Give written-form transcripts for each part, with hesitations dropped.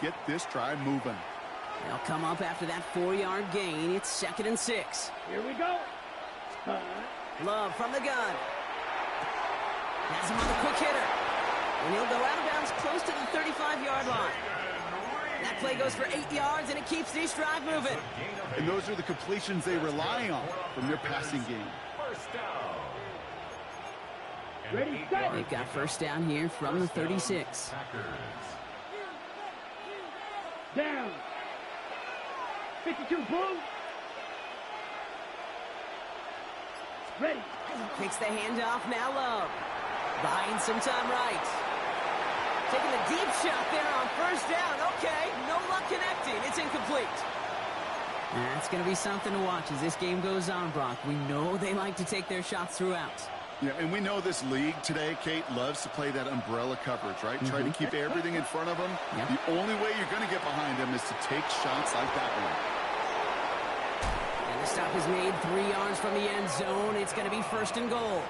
get this drive moving. They'll come up after that 4-yard gain. It's 2nd and 6. Here we go. Love from the gun. Has him on the quick hitter. And he'll go out of bounds close to the 35-yard line. That play goes for 8 yards, and it keeps this drive moving. And those are the completions they rely on from their passing game. Ready, set. They've got first down here from the 36. Down. 52, boom. Ready. Takes the handoff, now Love. Buying some time right. Taking a deep shot there on first down. Okay, no luck connecting. It's incomplete. That's going to be something to watch as this game goes on, Brock. We know they like to take their shots throughout. Yeah, and we know this league today, Kate, loves to play that umbrella coverage, right? Try to keep everything in front of them. Yep. The only way you're going to get behind them is to take shots like that one. And the stop is made 3 yards from the end zone. It's going to be 1st and goal.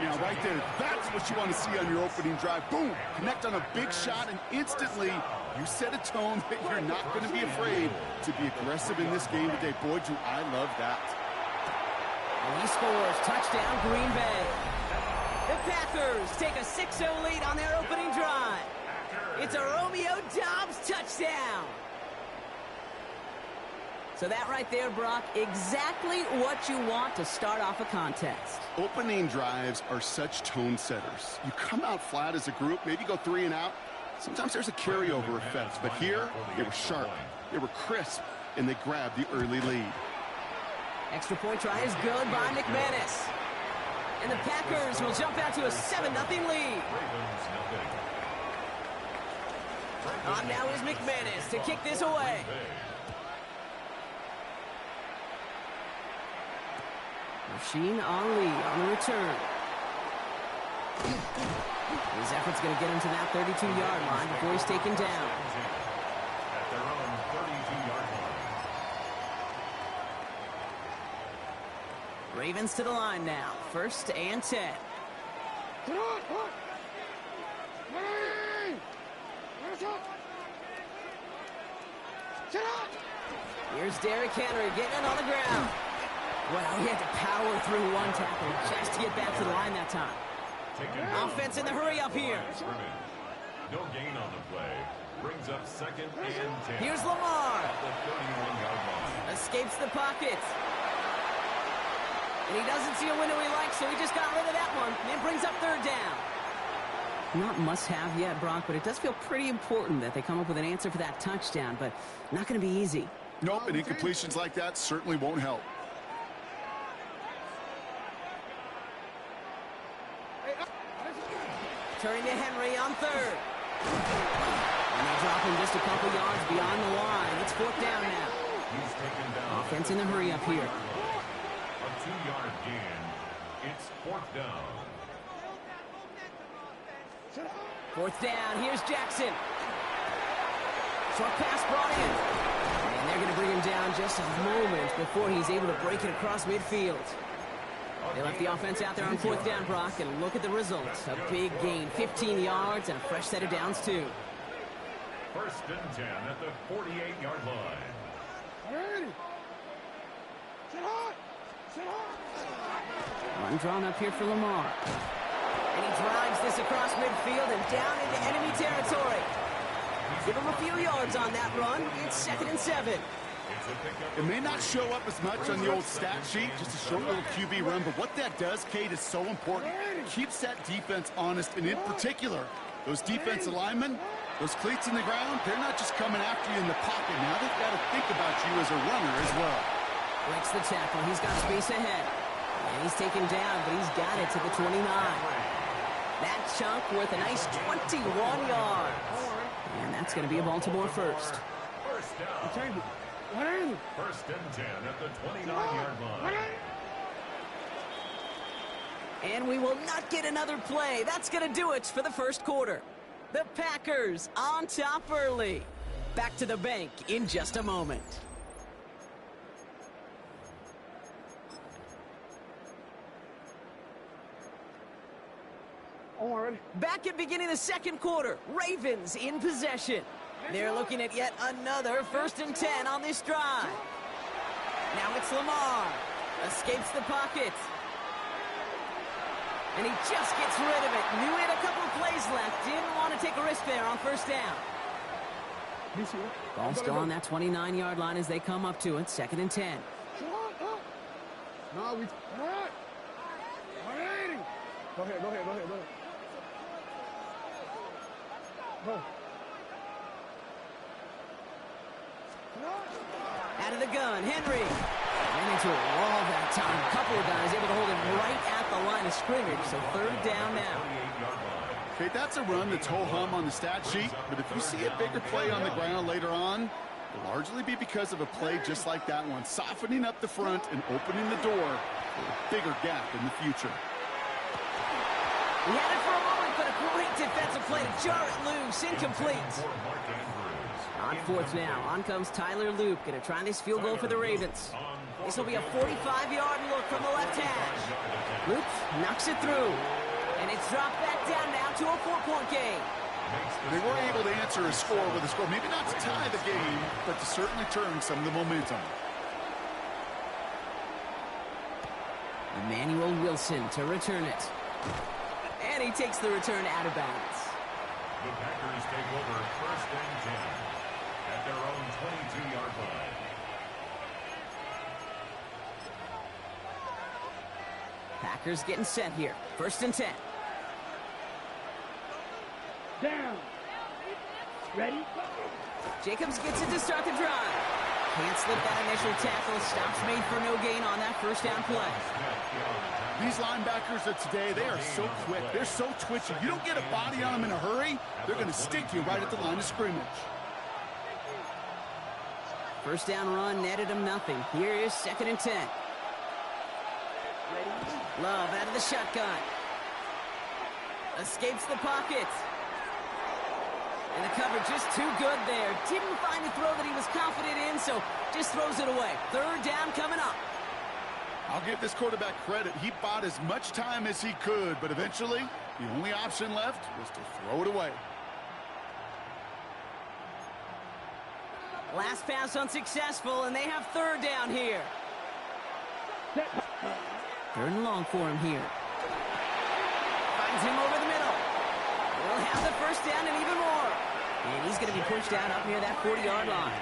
Yeah, right there. That's what you want to see on your opening drive. Boom! Connect on a big shot, and instantly you set a tone that you're not going to be afraid to be aggressive in this game today. Boy, do I love that. And he scores. Touchdown, Green Bay. The Packers take a 6-0 lead on their opening drive. It's a Romeo Doubs touchdown. So that right there, Brock, exactly what you want to start off a contest. Opening drives are such tone setters. You come out flat as a group, maybe go 3 and out. Sometimes there's a carryover effect, but here they were sharp, they were crisp, and they grabbed the early lead. Extra point try is good by McManus. And the Packers will jump out to a 7-0 lead. On now is McManus to kick this away. Machine Ali on the return. His effort's going to get him to that 32-yard line before he's taken down. At their own 32-yard line. Ravens to the line now. 1st and 10. Here's Derrick Henry getting it on the ground. Well, he had to power through one tackle just to get back to the line that time. Offense in the hurry up here. No gain on the play. Brings up 2nd and 10. Here's Lamar. At the 31-yard line. Escapes the pocket. And he doesn't see a window he likes, so he just got rid of that one. And brings up 3rd down. Not must-have yet, Brock, but it does feel pretty important that they come up with an answer for that touchdown, but not going to be easy. Nope, and incompletions like that certainly won't help. Turning to Henry on 3rd. And they drop him just a couple yards beyond the line. It's 4th down now. He's taken down. Offense in the hurry up here. A 2-yard gain. It's 4th down. 4th down. Here's Jackson. Short pass brought in. And they're going to bring him down just a moment before he's able to break it across midfield. They left the offense out there on 4th down, Brock, and look at the results. A big gain, 15 yards, and a fresh set of downs, too. 1st and 10 at the 48-yard line. One drawn up here for Lamar. And he drives this across midfield and down into enemy territory. Give him a few yards on that run. It's 2nd and 7. It may not show up as much on the old stat sheet, just a short little QB run, but what that does, Kate, is so important. Keeps that defense honest, and in particular, those defensive linemen, those cleats in the ground, they're not just coming after you in the pocket. Now they've got to think about you as a runner as well. Breaks the tackle. He's got space ahead. And he's taken down, but he's got it to the 29. That chunk worth a nice 21 yards. And that's going to be a Baltimore first. First down. 1st and 10 at the 29-yard line. And we will not get another play. That's going to do it for the first quarter. The Packers on top early. Back to the bank in just a moment. Back at beginning the second quarter. Ravens in possession. They're looking at yet another 1st and 10 on this drive. Now it's Lamar. Escapes the pocket. And he just gets rid of it. Knew he had a couple of plays left. Didn't want to take a risk there on 1st down. Ball still on that 29-yard line as they come up to it. 2nd and 10. No, we... Go ahead. Go. Out of the gun, Henry. Ran into a wall that time. A couple of guys able to hold him right at the line of scrimmage. So 3rd down now. Okay, that's a run that's ho-hum on the stat sheet, but if you see a bigger play on the ground later on, it'll largely be because of a play just like that one, softening up the front and opening the door for a bigger gap in the future. He had it for a moment, but a great defensive play to jar it loose, incomplete. On 4th now, on comes Tyler Loop, going to try this field goal for the Ravens. This will be a 45-yard look from the left hash. Loop knocks it through, and it's dropped back down now to a 4-point game. They were able to answer a score with a score, maybe not to tie the game, but to certainly turn some of the momentum. Emmanuel Wilson to return it. And he takes the return out of bounds. The Packers take over 1st and 10 at their own 22-yard line. Packers getting set here. 1st and 10. Down. Ready? Jacobs gets it to start the drive. Can't slip that initial tackle. Stops made for no gain on that 1st down play. These linebackers of today, they are so quick. They're so twitchy. You don't get a body on them in a hurry, they're going to stick you right at the line of scrimmage. 1st down run netted him nothing. Here is 2nd and 10. Love out of the shotgun. Escapes the pocket. And the coverage just too good there. Didn't find a throw that he was confident in, so just throws it away. 3rd down coming up. I'll give this quarterback credit. He bought as much time as he could, but eventually, the only option left was to throw it away. Last pass unsuccessful, and they have 3rd down here. 3rd and long for him here. Finds him over the middle. We'll have the 1st down and even more. And he's going to be pushed down up near that 40-yard line.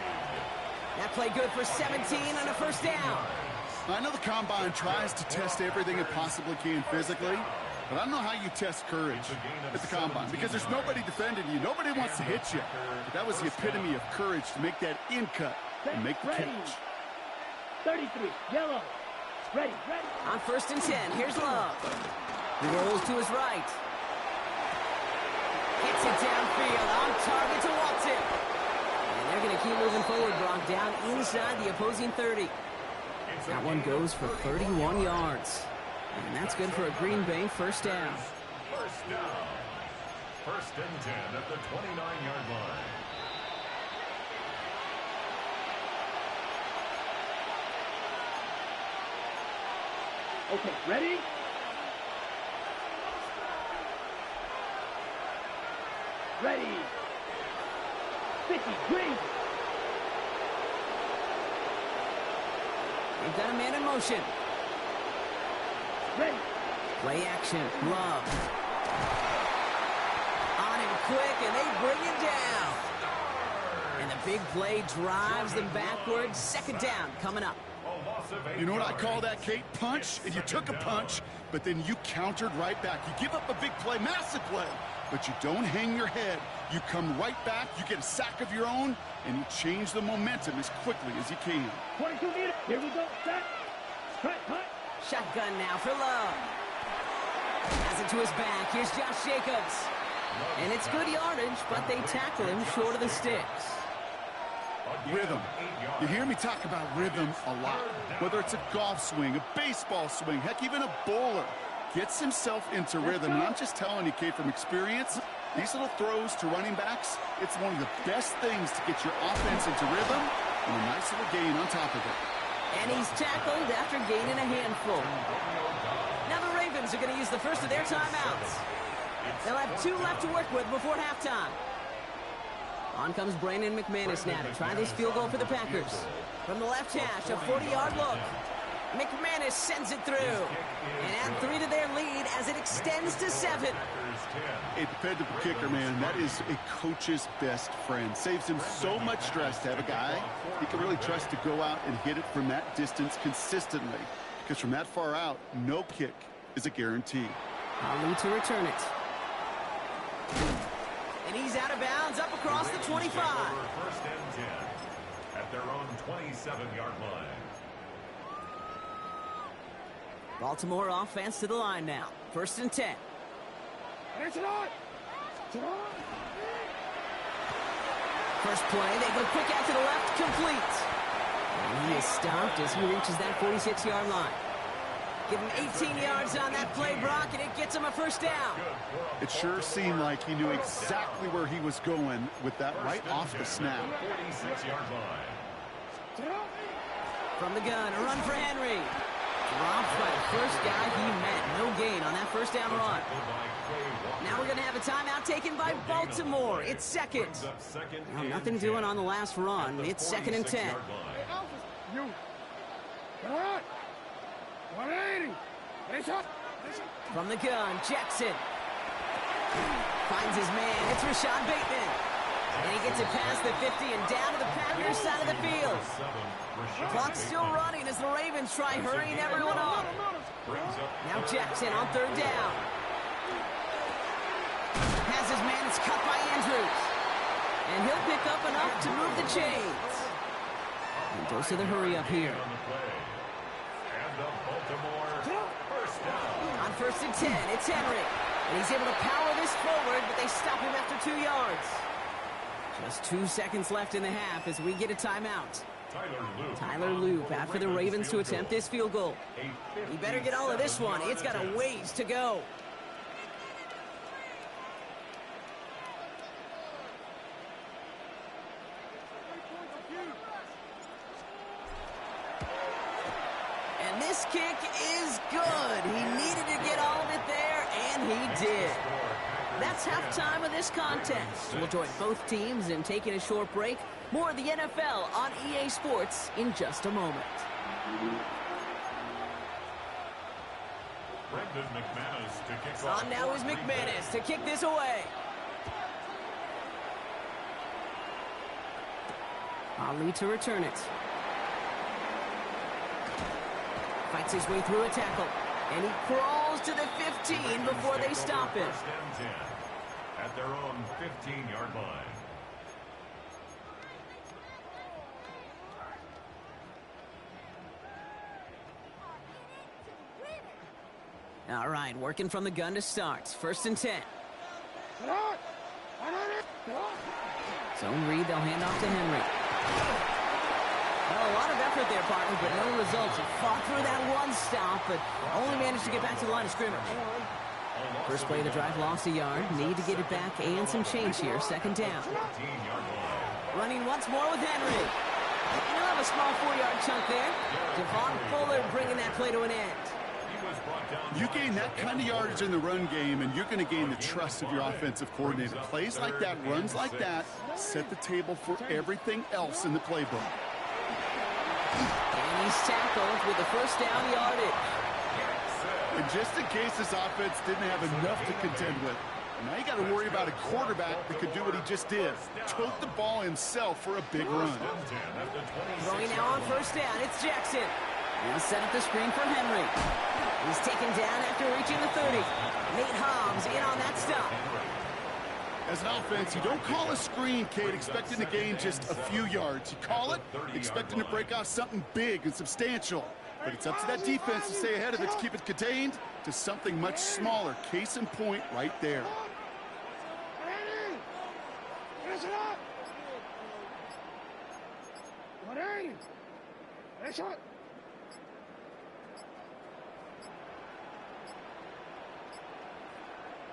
That play good for 17 on a 1st down. I know the Combine tries to test everything it possibly can physically, but I don't know how you test courage at the Combine because there's nobody defending you. Nobody wants to hit you. But that was the epitome of courage to make that in cut and make the catch. 33, yellow. Ready. On 1st and 10, here's Love. He rolls to his right. Gets it downfield, on target to Walton. And they're going to keep moving forward, Brock, down inside the opposing 30. That one goes for 31 yards. And that's good for a Green Bay 1st down. 1st down. 1st and 10 at the 29-yard line. Okay, ready? Ready. 50, green. They've got a man in motion. Ready. Play action. Love. On him quick, and they bring him down. And the big play drives them backwards. 2nd down coming up. You know what I call that, Kate? Punch, and you took a punch, but then you countered right back. You give up a big play, massive play, but you don't hang your head. You come right back, you get a sack of your own, and you change the momentum as quickly as you can. 22 meters. Here we go. Set. Cut. Shotgun now for Love. Has it to his back. Here's Josh Jacobs. And it's good yardage, but they tackle him short of the sticks. Rhythm. You hear me talk about rhythm a lot. Whether it's a golf swing, a baseball swing, heck, even a bowler gets himself into rhythm. And I'm just telling you, Kate, from experience, these little throws to running backs, it's one of the best things to get your offense into rhythm and a nice little gain on top of it. And he's tackled after gaining a handful. Now the Ravens are going to use the first of their timeouts. They'll have 2 left to work with before halftime. On comes Brandon McManus now to try this field goal for the Packers. From the left hash, a 40-yard look. McManus sends it through. And add 3 to their lead as it extends to 7. A dependable kicker, man. That is a coach's best friend. Saves him so much stress to have a guy he can really trust to go out and hit it from that distance consistently. Because from that far out, no kick is a guarantee. Ali to return it. And he's out of bounds up across the 25. First and 10 at their own 27-yard line. Baltimore offense to the line now. First and 10. First play, they go quick out to the left, complete. And he is stopped as he reaches that 46-yard line. Give him 18 yards on that play, Brock, and it gets him a first down. It sure seemed like he knew exactly where he was going with that right off the snap. 46-yard line. From the gun, a run for Henry. Dropped by the first guy he met. No gain on that first down run. Now we're going to have a timeout taken by Baltimore. It's second. Well, nothing doing on the last run. It's second and 10. From the gun, Jackson. Finds his man. It's Rashad Bateman. And he gets it past the 50 and down to the Packers side of the field. Clock's still running as the Ravens try hurrying everyone up. Now Jackson on third down. Has his man. It's cut by Andrews. And he'll pick up enough to move the chains. And goes to the hurry up here. On first and 10, it's Henry. And he's able to power this forward, but they stop him after 2 yards. Just 2 seconds left in the half as we get a timeout. Tyler Loop out for the Ravens to attempt this field goal. He better get all of this one. It's got a ways to go. And this kick is good. He needed to get all of it there, and he did. That's halftime of this contest. We'll join both teams in taking a short break. More of the NFL on EA Sports in just a moment. Brandon McManus to kick off. On now is McManus to kick this away. Ali to return it. Fights his way through a tackle. And he crawls to the 15 before they stop him. First and 10 at their own 15-yard line. All right, working from the gun to start. First and 10. Zone read, they'll hand off to Henry. Well, a lot of effort there, partner, but no results. He fought through that one stop, but only managed to get back to the line of scrimmage. First play of the drive, lost a yard. Need to get it back and some change here. Second down. Running once more with Henry. He'll have a small 4-yard chunk there. Devon Fuller bringing that play to an end. You gain that kind of yardage in the run game, and you're going to gain the trust of your offensive coordinator. Plays like that, runs like that, set the table for everything else in the playbook. And he's tackled with the first down yardage. And just in case this offense didn't have enough to contend with, now you got to worry about a quarterback that could do what he just did. Tote the ball himself for a big run. Throwing now on first down, it's Jackson. He'll set up the screen for Henry. He's taken down after reaching the 30. Nate Hobbs in on that stop. As an offense, you don't call a screen, Kate, expecting to gain just a few yards. You call it, expecting to break off something big and substantial. But it's up to that defense to stay ahead of it, to keep it contained to something much smaller. Case in point right there.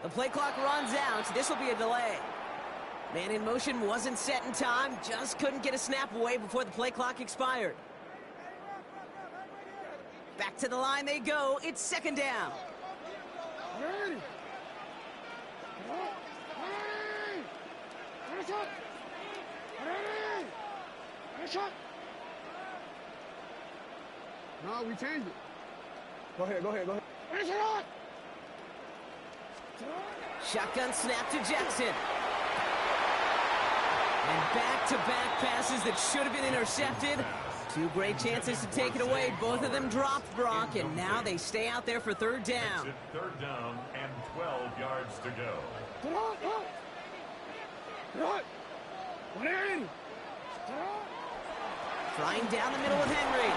The play clock runs out. This will be a delay. Man in motion wasn't set in time. Just couldn't get a snap away before the play clock expired. Back to the line they go. It's second down. No, we changed it. Go ahead, go ahead, go ahead. Shotgun snap to Jackson. And back-to-back passes that should have been intercepted. Two great chances to take it away. Both of them dropped, Brock, and now they stay out there for third down. Third down and 12 yards to go. Flying down the middle with Henry.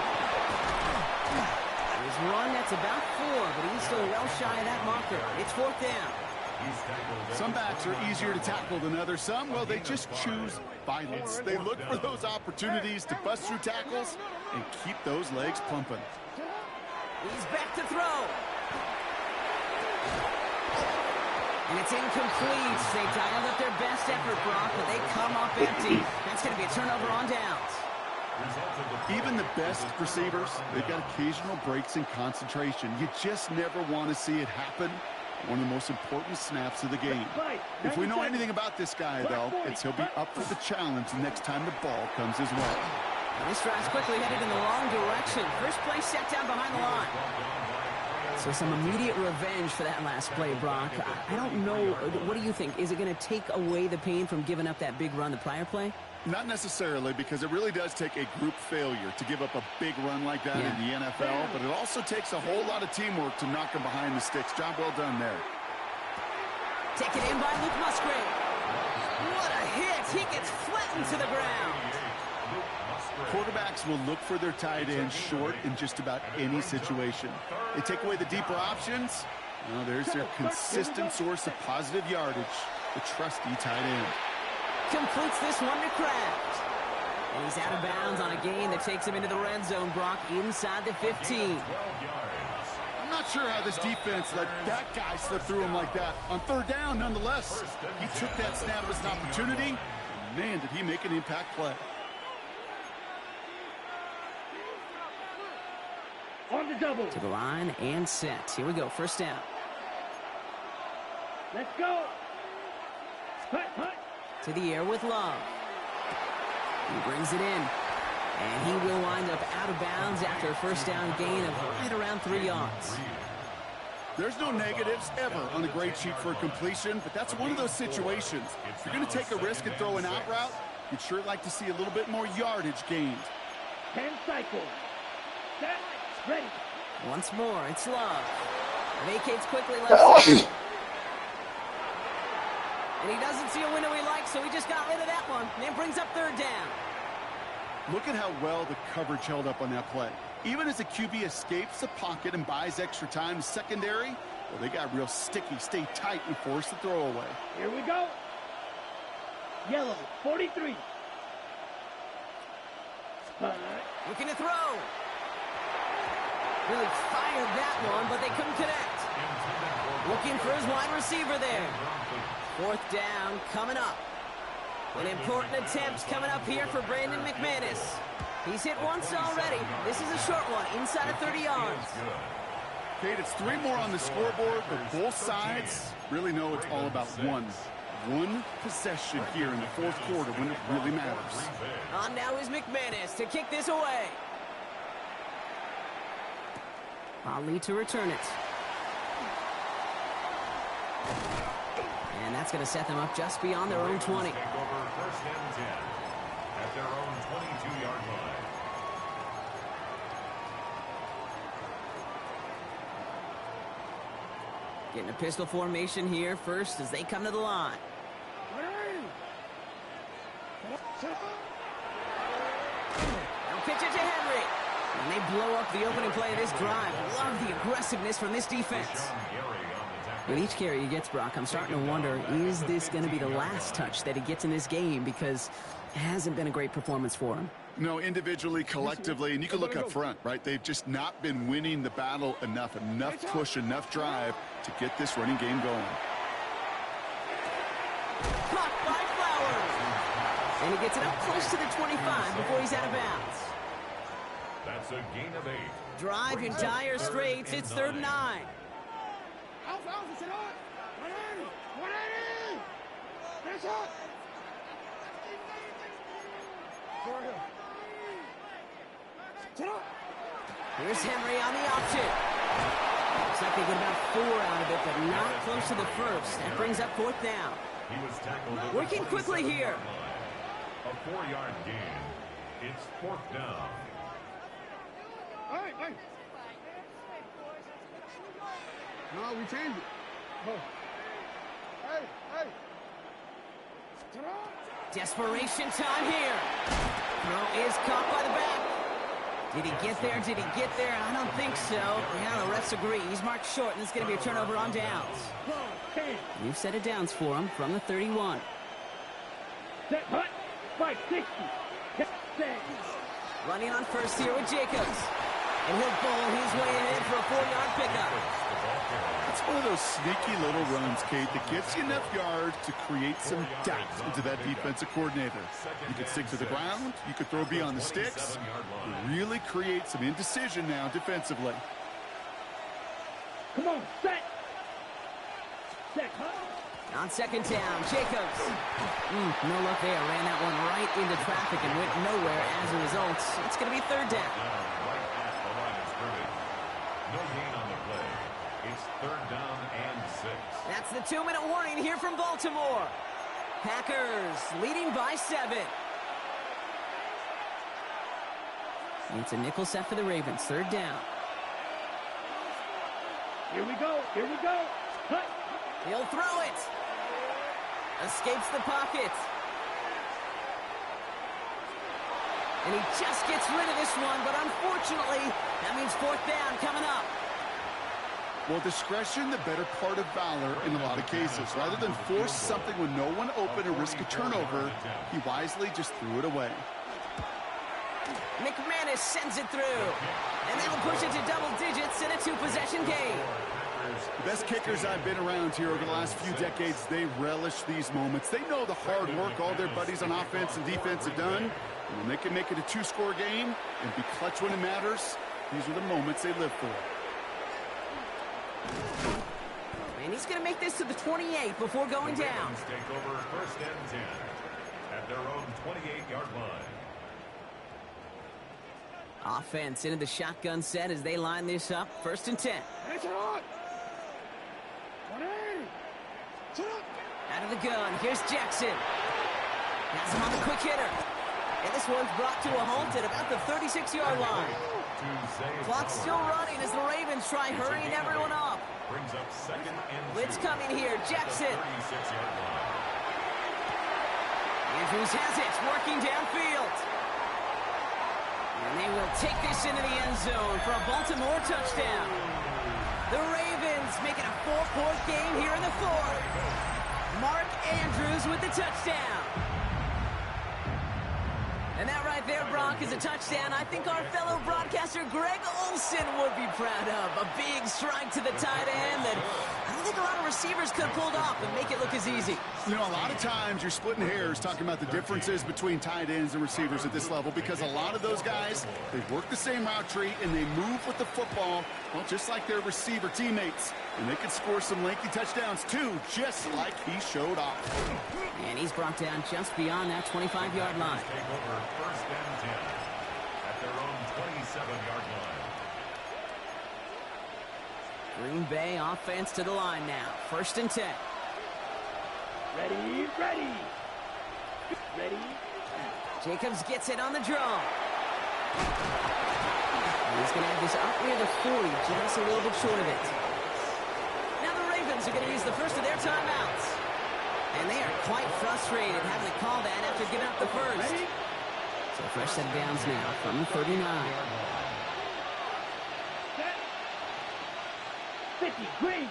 His run, that's about 4, but he's still well shy of that marker. It's fourth down. Some backs are easier to tackle than others. Some, well, they just choose violence. They look for those opportunities to bust through tackles and keep those legs pumping. He's back to throw. And it's incomplete. They dialed up their best effort, Brock, but they come up empty. That's going to be a turnover on downs. Even the best receivers, they've got occasional breaks in concentration. You just never want to see it happen. One of the most important snaps of the game. If we know anything about this guy, though, it's he'll be up for the challenge the next time the ball comes his way. And this drive's quickly headed in the wrong direction. First play set down behind the line. So some immediate revenge for that last play, Brock. I don't know. What do you think? Is it going to take away the pain from giving up that big run the prior play? Not necessarily, because it really does take a group failure to give up a big run like that in the NFL, but it also takes a whole lot of teamwork to knock him behind the sticks. Job well done there. Taken in by Luke Musgrave. What a hit! He gets flattened to the ground. Quarterbacks will look for their tight end short in just about any situation. They take away the deeper options. Well, there's their consistent source of positive yardage, the trusty tight end. Completes this one to Kraft. And he's out of bounds on a gain that takes him into the red zone, Brock, inside the 15. I'm not sure how this defense let that guy slip through him like that. On third down, nonetheless, he took that snap as an opportunity. And man, did he make an impact play. On the double. To the line and set. Here we go, first down. Let's go. Hut, hut. To the air with Love. He brings it in. And he will wind up out of bounds after a first down gain of right around 3 yards. There's no negatives ever on a grade sheet for a completion, but that's one of those situations. If you're going to take a risk and throw an out route, you'd sure like to see a little bit more yardage gained. 10 cycles. Set. Ready. Once more, it's Love. Vacates quickly left side. And he doesn't see a window he likes, so he just got rid of that one. And it brings up third down. Look at how well the coverage held up on that play. Even as the QB escapes the pocket and buys extra time, secondary, well, they got real sticky, stay tight, and force the throw away. Here we go. Yellow, 43. Looking to throw. Really fired that one, but they couldn't connect. Looking for his wide receiver there. Fourth down coming up. An important attempt coming up here for Brandon McManus. He's hit once already. This is a short one, inside of 30 yards. Kate, it's 3 more on the scoreboard, but both sides really know it's all about one possession here in the fourth quarter when it really matters. On now is McManus to kick this away. Ali to return it. And that's going to set them up just beyond their own 20. Take over first and 10 at their own 22-yard line. Getting a pistol formation here first as they come to the line. They'll pitch it to Henry. And they blow up the opening play of this drive. Love the aggressiveness from this defense. With each carry he gets, Brock, I'm starting to wonder, is this going to be the last touch that he gets in this game? Because it hasn't been a great performance for him. No, individually, collectively, and you can look up front, right? They've just not been winning the battle enough push, enough drive to get this running game going. Caught by Flowers. And he gets it up close to the 25 before he's out of bounds. That's a gain of 8. Drive in dire straits. It's third and 9. Here's Henry on the option. Looks like they get about 4 out of it, but not close to the first. That brings up 4th down. He was tackled at the Working quickly 27-yard here. line. A 4-yard gain. It's 4th down. Hey, hey. No, we changed it. Oh. Hey, hey. Desperation time here. Throw is caught by the back. Did he get there? Did he get there? I don't think so. Yeah, the refs agree. He's marked short, and it's going to be a turnover on downs. New set of downs for him from the 31. Set hut. 560. Set. Running on first here with Jacobs. And he'll bowl his way in for a 4-yard pickup. It's one of those sneaky little runs, Kate, that gets you enough yards to create some doubt into that defensive coordinator. You could stick to the ground, you could throw beyond the sticks, you really create some indecision now defensively. Come on, set. Set hut. On 2nd down, Jacobs. No luck there. Ran that one right into traffic and went nowhere as a result. It's going to be 3rd down. Right at the line of scrimmage. No gain on the play. It's 3rd down and 6. That's the 2-minute warning here from Baltimore. Packers leading by 7. It's a nickel set for the Ravens. 3rd down. Here we go. Here we go. Hut. He'll throw it. Escapes the pocket. And he just gets rid of this one, but unfortunately, that means 4th down coming up. Well, discretion, the better part of valor in a lot of cases. Rather than force something with no one open or risk a turnover, he wisely just threw it away. McManus sends it through. And that'll push it to double digits in a 2-possession game. The best kickers I've been around here over the last few decades, they relish these moments. They know the hard work all their buddies on offense and defense have done. And when they can make it a 2-score game and be clutch when it matters, these are the moments they live for. And he's going to make this to the 28 before going down. Take over 1st and 10 at their own 28-yard line. Offense into the shotgun set as they line this up. 1st and 10. Out of the gun, here's Jackson. Has him on the quick hitter. And this one's brought to a halt at about the 36-yard line. Clock's still running as the Ravens try hurrying everyone up. Brings up 2nd and 2. Blitz coming here, Jackson. 36-yard line. Andrews has it, working downfield. And they will take this into the end zone for a Baltimore touchdown. The Ravens making a 4-point game here in the 4th. Mark Andrews with the touchdown. And that right there, Brock, is a touchdown I think our fellow broadcaster Greg Olson would be proud of. A big strike to the tight end that I don't think a lot of receivers could have pulled off and make it look as easy. You know, a lot of times you're splitting hairs talking about the differences between tight ends and receivers at this level because a lot of those guys, they work the same route tree and they move with the football, well, just like their receiver teammates. And they can score some lengthy touchdowns, too, just like he showed off. And he's brought down just beyond that 25-yard line. Take over 1st and 10 at their own 27-yard line. Green Bay offense to the line now. 1st and 10. Ready, ready. Ready. Jacobs gets it on the draw. He's going to have this up near the 40, just a little bit short of it. Now the Ravens are going to use the first of their timeouts. And they are quite frustrated having to call that after giving up the first. Ready? So fresh set of downs now from the 39. Set. 50, green.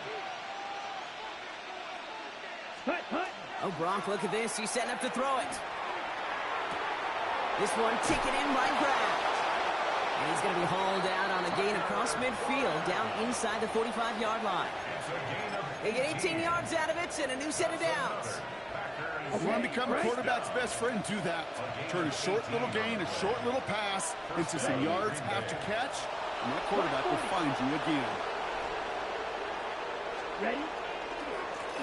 Hut, hut. Oh, Gronk, look at this. He's setting up to throw it. This one taken in by Brown. And he's going to be hauled out on a gain across midfield down inside the 45-yard line. They get 18 yards out of it and a new set of downs. You want to become a quarterback's best friend, do that. Turn a short little gain, a short little pass into some yards after catch, and that quarterback will find you again. Ready?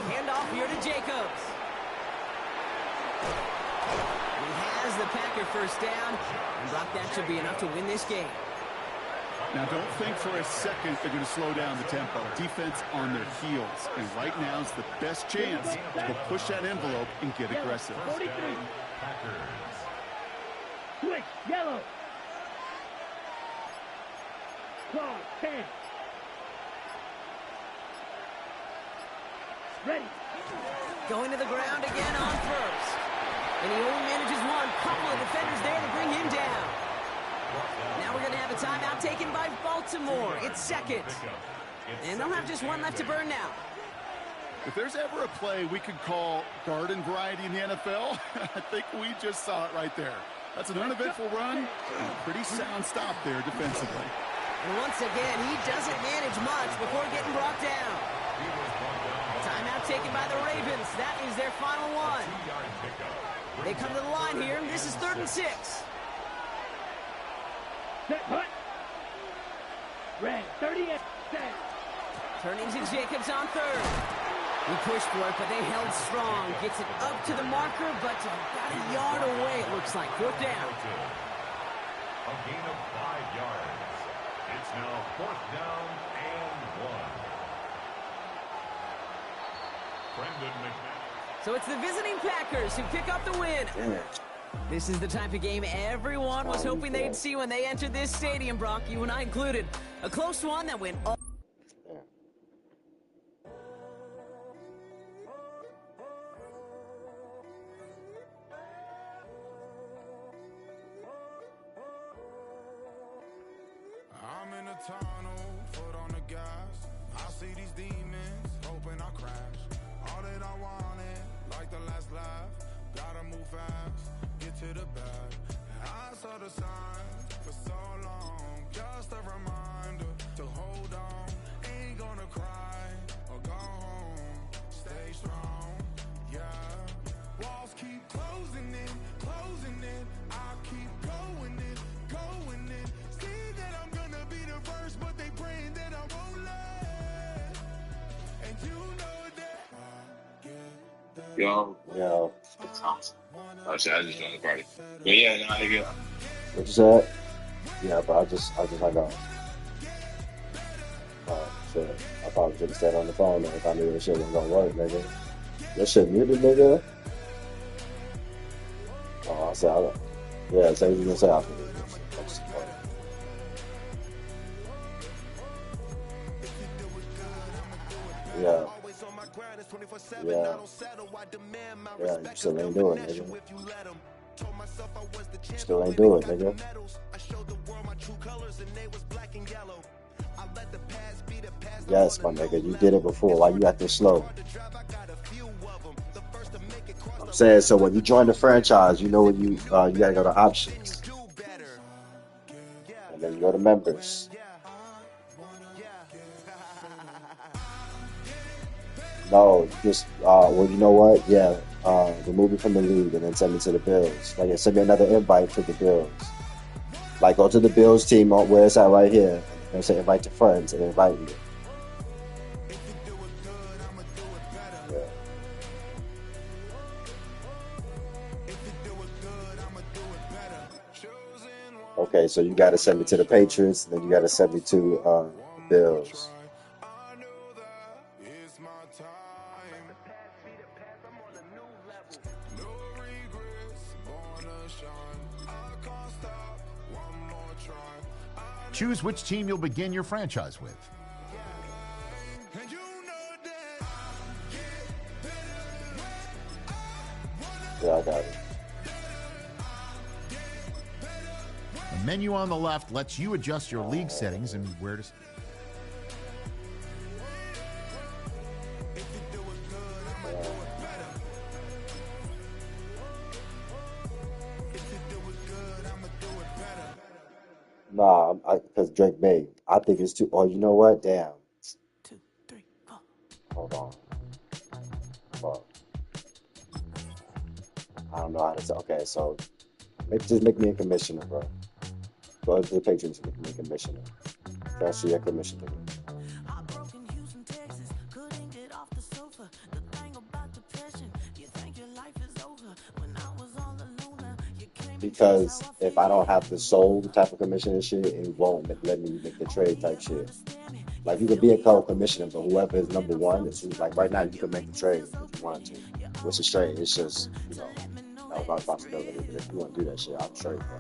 Handoff here to Jacobs. He has the Packer first down, and Brock, that should be enough to win this game. Now, don't think for a second they're going to slow down the tempo. Defense on their heels. And right now is the best chance to push that envelope and get aggressive. 43. Switch, yellow. Claw, 10. Ready. Going to the ground again on first. And he only manages one. Couple of defenders there to bring him down. Now we're going to have a timeout taken by Baltimore. It's second. And they'll have just one left to burn now. If there's ever a play we could call garden variety in the NFL, I think we just saw it right there. That's an uneventful run and a pretty sound stop there defensively. And once again, he doesn't manage much before getting brought down. Timeout taken by the Ravens. That is their final one. They come to the line here. This is 3rd and 6. Set, punt. Red, 30 and set. Turning to Jacobs on 3rd. He pushed for it, but they held strong. Gets it up to the marker, but about a yard away, it looks like. 4th down. A gain of 5 yards. It's now 4th down and 1. Brendan McManus. So it's the visiting Packers who pick up the win. This is the type of game everyone was hoping they'd see when they entered this stadium, Brock, you and I included. A close one that went all... I'm in a tunnel, foot on the gas. I see these demons, hoping I crash. All that I wanted, like the last laugh. Gotta move fast, get to the bag. And I saw the signs for so long. Just a reminder to hold on. Ain't gonna cry or go home. Stay strong, yeah. Walls keep closing in, closing in. I keep going in, going in. See that I'm gonna be the first, but they praying that I won't let. And you know that I get that. Yo. Oh shit, I just joined the party. But yeah, no, nigga. What you said? Yeah, but I just hung up. Oh shit. I probably should have stayed on the phone if I knew this shit wasn't gonna work, nigga. This shit muted, nigga. Oh, I said, yeah, say what you gonna say after this. Yeah. Yeah. Yeah, you still ain't doing it, nigga. Still ain't doing it, nigga. Yes, my nigga, you did it before. Why you acting slow? I'm saying, so when you join the franchise, you know when you gotta go to options. And then you go to members. No, just well, you know what? Yeah, remove it from the league and then send it to the Bills. Like, send me another invite to the Bills. Like, go to the Bills team where it's at right here, and say invite to friends and invite me. Yeah. Okay, so you got to send me to the Patriots, and then you got to send me to the Bills. Choose which team you'll begin your franchise with. Yeah, I got it. The menu on the left lets you adjust your league settings and where to... Nah, because Drake made. I think it's too. Oh, you know what? Damn. 2, 3, 4. Hold on. Fuck. I don't know how to say. Okay, so just make me a commissioner, bro. Go to the Patriots and make me a commissioner. Transfer your commission to me. because if I don't have the soul type of commission and shit, it won't let me make the trade type shit. Like you could be a co-commissioner, but whoever is number one, it's like right now you can make the trade if you want to. Which is straight. It's just, you know, about possibility. But if you want to do that shit, I'm straight, bro.